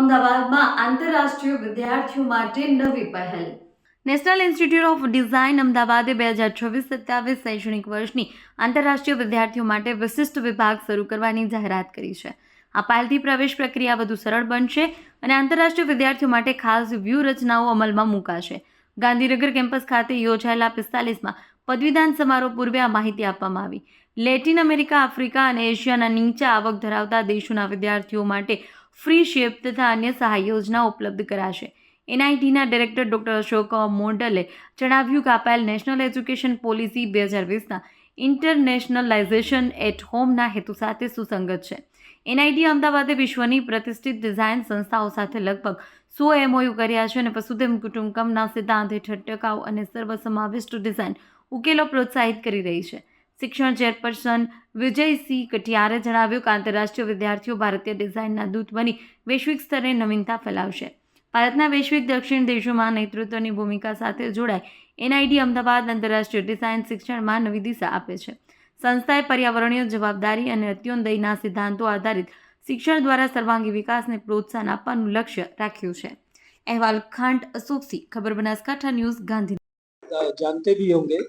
અમદાવાદમાં આંતરરાષ્ટ્રીય વિદ્યાર્થીઓ માટે નવી પહેલ. નેશનલ ઇન્સ્ટિટ્યૂટ ઓફ ડિઝાઇન અમદાવાદે 2026-27 શૈક્ષણિક વર્ષની આંતરરાષ્ટ્રીય વિદ્યાર્થીઓ માટે વિશિષ્ટ વિભાગ શરૂ કરવાની જાહેરાત કરી છે. આ પહેલથી પ્રવેશ પ્રક્રિયા વધુ સરળ બનશે અને આંતરરાષ્ટ્રીય વિદ્યાર્થીઓ માટે ખાસ વ્યૂહરચનાઓ અમલમાં મૂકાશે. ગાંધીનગર કેમ્પસ ખાતે યોજાયેલા 45માં પદવીદાન સમારોહ પૂર્વે આ માહિતી આપવામાં આવી. લેટિન અમેરિકા, આફ્રિકા અને એશિયાના નીચા આવક ધરાવતા દેશોના વિદ્યાર્થીઓ માટે ફ્રી શિપ તથા અન્ય સહાય યોજનાઓ ઉપલબ્ધ કરાશે. એનઆઈટીના ડાયરેક્ટર ડોક્ટર અશોક મોડલે જણાવ્યું કે આ પહેલ નેશનલ એજ્યુકેશન પોલિસી 2020ના ઇન્ટરનેશનલાઇઝેશન એટ હોમના હેતુ સાથે સુસંગત છે. એનઆઈટી અમદાવાદે વિશ્વની પ્રતિષ્ઠિત ડિઝાઇન સંસ્થાઓ સાથે લગભગ 100 MOU કર્યા છે અને વસુધૈવ કુટુંબકમના સિદ્ધાંત હેઠળ ટકાઉ અને સર્વસમાવિષ્ટ ડિઝાઇન ઉકેલો પ્રોત્સાહિત કરી રહી છે. શિક્ષણ ચેરપર્સન વિજયસિંહ કટિયારે જણાવ્યું કે આંતરરાષ્ટ્રીય વિદ્યાર્થીઓ ભારતીય ડિઝાઇનના દૂત બની વૈશ્વિક સ્તરે નવીનતા ફેલાવશે. ભારતના વૈશ્વિક દક્ષિણ દેશોમાં નેતૃત્વની ભૂમિકા સાથે જોડાય એનઆઈટી અમદાવાદ આંતરરાષ્ટ્રીય ડિઝાઇન શિક્ષણમાં નવી દિશા આપે છે. સંસ્થાએ પર્યાવરણીય જવાબદારી અને અત્યોદયના સિદ્ધાંતો આધારિત શિક્ષણ દ્વારા સર્વાંગી વિકાસને પ્રોત્સાહન આપવાનું લક્ષ્ય રાખ્યું છે. અહેવાલ ખાંટ અશોકસિંહ, ખબર બનાસકાંઠા ન્યૂઝ, ગાંધીનગર. जानते भी होंगे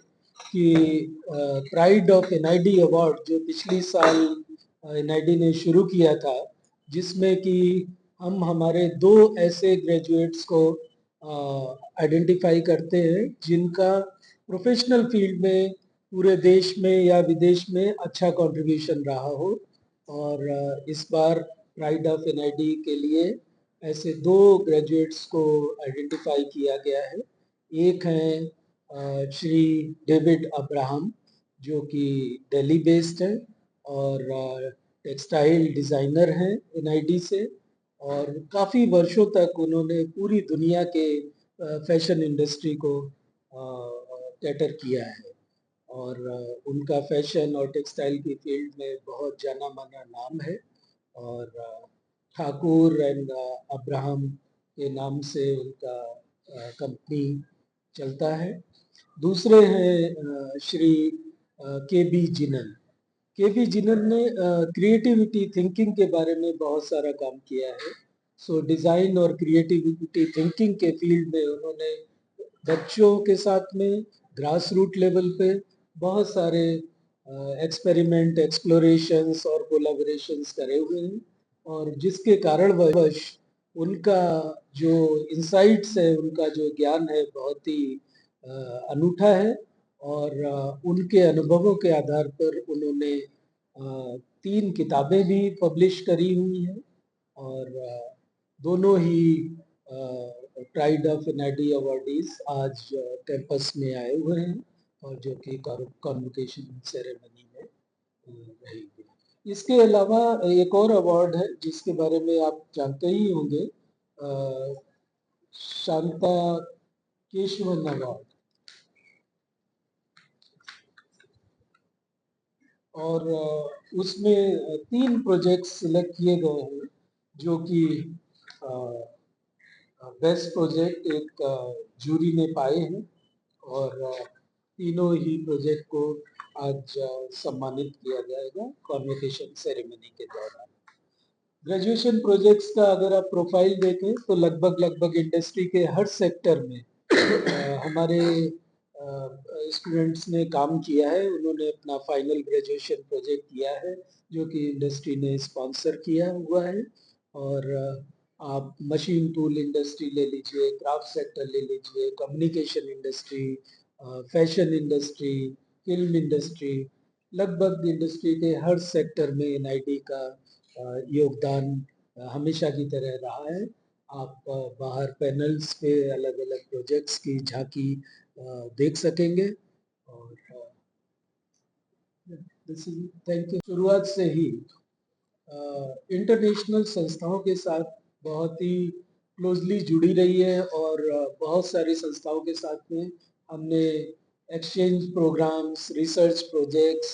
कि प्राइड ऑफ एनआईडी अवार्ड जो पिछली साल एनआईडी ने शुरू किया था, जिसमें कि हम हमारे 2 ऐसे ग्रेजुएट्स को आइडेंटिफाई करते हैं जिनका प्रोफेशनल फील्ड में पूरे देश में या विदेश में अच्छा कंट्रीब्यूशन रहा हो। और इस बार प्राइड ऑफ एनआईडी के लिए ऐसे 2 ग्रेजुएट्स को आइडेंटिफाई किया गया है। एक हैं श्री डेविड अब्राहम, जो कि दिल्ली बेस्ड है और टेक्सटाइल डिज़ाइनर हैं एनआईडी से, और काफ़ी वर्षों तक उन्होंने पूरी दुनिया के फैशन इंडस्ट्री को कैटर किया है और उनका फैशन और टेक्सटाइल की फील्ड में बहुत जाना माना नाम है। और ठाकुर एंड अब्राहम के नाम से उनका कंपनी चलता है। दूसरे हैं श्री के.बी. जिनन। के.बी. जिनन ने क्रिएटिविटी थिंकिंग के बारे में बहुत सारा काम किया है। सो डिज़ाइन और क्रिएटिविटी थिंकिंग के फील्ड में उन्होंने बच्चों के साथ में ग्रास रूट लेवल पे बहुत सारे एक्सपेरिमेंट, एक्सप्लोरेशंस और कोलैबोरेशंस करे हुए हैं, और जिसके कारणवश उनका जो इंसाइट्स है, उनका जो ज्ञान है, बहुत ही अनूठा है। और उनके अनुभवों के आधार पर उन्होंने 3 किताबें भी पब्लिश करी हुई हैं और दोनों ही प्राइड ऑफ एनआईडी अवार्डीज आज कैंपस में आए हुए हैं और जो कि कॉन्वोकेशन सेरेमनी में रहेंगे। इसके अलावा एक और अवार्ड है जिसके बारे में आप जानते ही होंगे, शांता केशवन अवार्ड, और उसमें 3 प्रोजेक्ट्स सिलेक्ट किए गए हैं जो कि बेस्ट प्रोजेक्ट एक जूरी ने पाए हैं, और तीनों ही प्रोजेक्ट को आज सम्मानित किया जाएगा कॉन्वोकेशन सेरेमनी के दौरान। ग्रेजुएशन प्रोजेक्ट्स का अगर आप प्रोफाइल देखें तो लगभग इंडस्ट्री के हर सेक्टर में हमारे स्टूडेंट्स ने काम किया है। उन्होंने अपना फाइनल ग्रेजुएशन प्रोजेक्ट किया है जो कि इंडस्ट्री ने स्पॉन्सर किया हुआ है। और आप मशीन टूल इंडस्ट्री ले लीजिए, क्राफ्ट सेक्टर ले लीजिए, communication industry, fashion industry, film industry, लगभग इंडस्ट्री के हर सेक्टर में एनआईडी का योगदान हमेशा की तरह रहा है। आप बाहर पैनल्स पे अलग अलग प्रोजेक्ट्स की झांकी देख सकेंगे। और थैंक यू। शुरुआत से ही इंटरनेशनल संस्थाओं के साथ बहुत ही क्लोजली जुड़ी रही है और बहुत सारी संस्थाओं के साथ में हमने exchange programmes, research projects,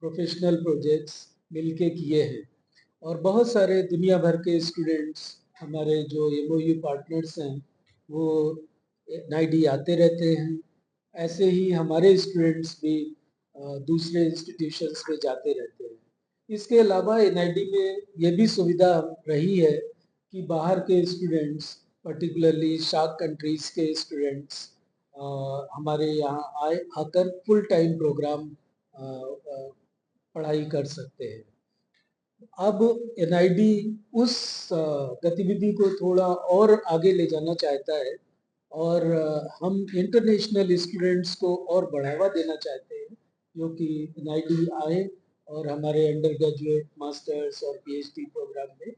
professional projects मिलके किए हैं। और बहुत सारे दुनिया भर के स्टूडेंट्स, हमारे जो MOU पार्टनर्स हैं, वो एनआईडी आते रहते हैं। ऐसे ही हमारे स्टूडेंट्स भी दूसरे इंस्टीट्यूशंस में जाते रहते हैं। इसके अलावा एनआईडी में ये भी सुविधा रही है कि बाहर के स्टूडेंट्स, पर्टिकुलरली सार्क कंट्रीज के स्टूडेंट्स हमारे यहाँ आकर फुल टाइम प्रोग्राम पढ़ाई कर सकते हैं। अब एनआईडी उस गतिविधि को थोड़ा और आगे ले जाना चाहता है और हम इंटरनेशनल स्टूडेंट्स को और बढ़ावा देना चाहते हैं जो कि एनआईडी आए और हमारे अंडर ग्रेजुएट, मास्टर्स और पीएचडी प्रोग्राम में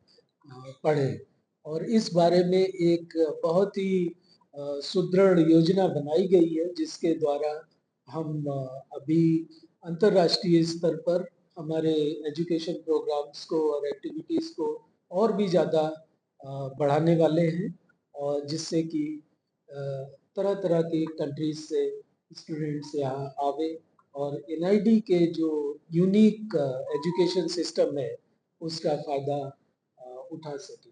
पढ़ें। और इस बारे में एक बहुत ही सुदृढ़ योजना बनाई गई है जिसके द्वारा हम अभी अंतर्राष्ट्रीय स्तर पर हमारे एजुकेशन प्रोग्राम्स को और एक्टिविटीज़ को और भी ज़्यादा बढ़ाने वाले हैं और जिससे कि तरह तरह की कंट्रीज से स्टूडेंट्स यहाँ आवे और एनआईडी के जो यूनिक एजुकेशन सिस्टम है उसका फ़ायदा उठा सके।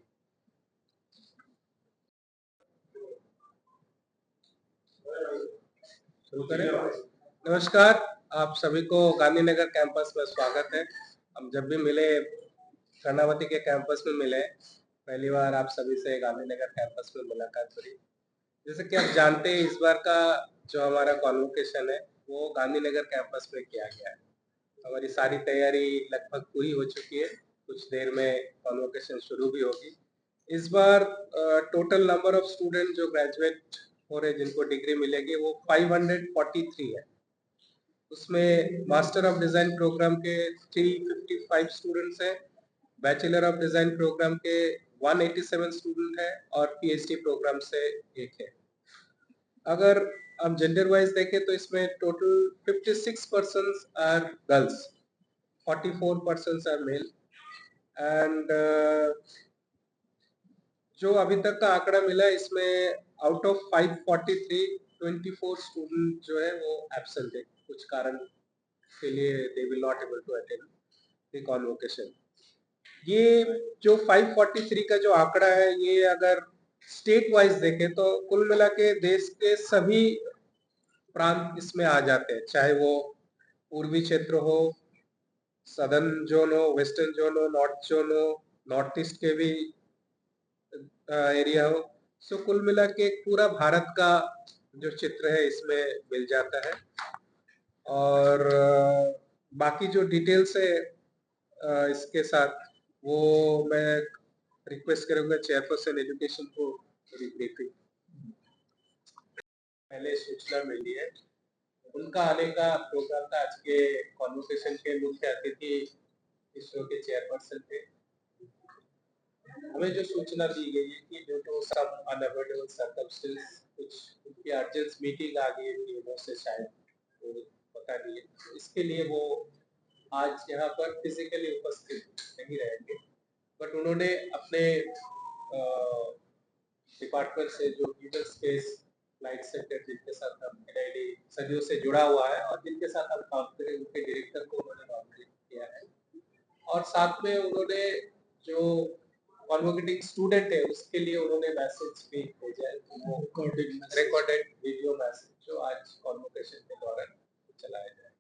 शुरू करें। नमस्कार, आप सभी को गांधीनगर कैंपस में स्वागत है। हम जब भी मिले कर्णावती के कैंपस में मिले, पहली बार आप सभी से गांधीनगर कैंपस में मुलाकात हुई। जैसे कि आप जानते हैं इस बार का जो हमारा कॉन्वोकेशन है वो गांधीनगर कैंपस में किया गया है। हमारी सारी तैयारी लगभग पूरी हो चुकी है, कुछ देर में कॉन्वोकेशन शुरू भी होगी। इस बार टोटल नंबर ऑफ स्टूडेंट जो ग्रेजुएट हो रहे जिनको डिग्री मिलेगी वो 543 है। उसमें मास्टर ऑफ डिजाइन प्रोग्राम के 355 स्टूडेंट्स हैं, बैचलर ऑफ डिजाइन प्रोग्राम के 187 स्टूडेंट हैं और पीएचडी प्रोग्राम से एक है। अगर हम जेंडर वाइज देखें तो इसमें total 56% are girls, 44% are male and जो अभी तक का आंकड़ा मिला है इसमें आउट ऑफ 543 24 स्टूडेंट जो है वो एब्सेंट है, कुछ कारण के लिए they will not able to attend the convocation. ये जो 543 का जो आंकड़ा है ये अगर स्टेट वाइज देखें तो कुल मिला के देश के सभी प्रांत इसमें आ जाते हैं, चाहे वो पूर्वी क्षेत्र हो, सदर्न जोन हो, वेस्टर्न जोन हो, नॉर्थ जोन हो, नॉर्थ ईस्ट के भी एरिया हो। सो कुल मिला के पूरा भारत का जो चित्र है इसमें मिल जाता है। और बाकी जो डिटेल्स है इसके साथ वो मैं रिक्वेस्ट करूंगा चेयरपर्सन एजुकेशन को थोड़ी ब्रीफिंग। पहले सूचना मिली है उनका आने का प्रोग्राम था। आज के कॉन्वोकेशन के मुख्य अतिथि इसरो के चेयरपर्सन थे। हमें जो सूचना दी गई है कि due to some unavoidable circumstance कुछ उनकी अर्जेंट मीटिंग आ गई है वो से शायद वो पता नहीं है, तो इसके लिए वो आज यहाँ पर फिजिकली उपस्थित नहीं रहेंगे। बट उन्होंने अपने डिपार्टमेंट से जो यूजर स्पेस फ्लाइट सेंटर जिनके साथ हम एनआईडी सदियों से जुड़ा हुआ है और जिनके साथ हम काम करें उनके डायरेक्टर को उन्होंने नॉमिनेट किया है और साथ में उन्होंने जो कॉन्वोकेटिंग स्टूडेंट है उसके लिए उन्होंने मैसेज भी भेजा है, वो रिकॉर्डेड वीडियो मैसेज जो आज कॉन्वोकेशन के दौरान चलाया जाए।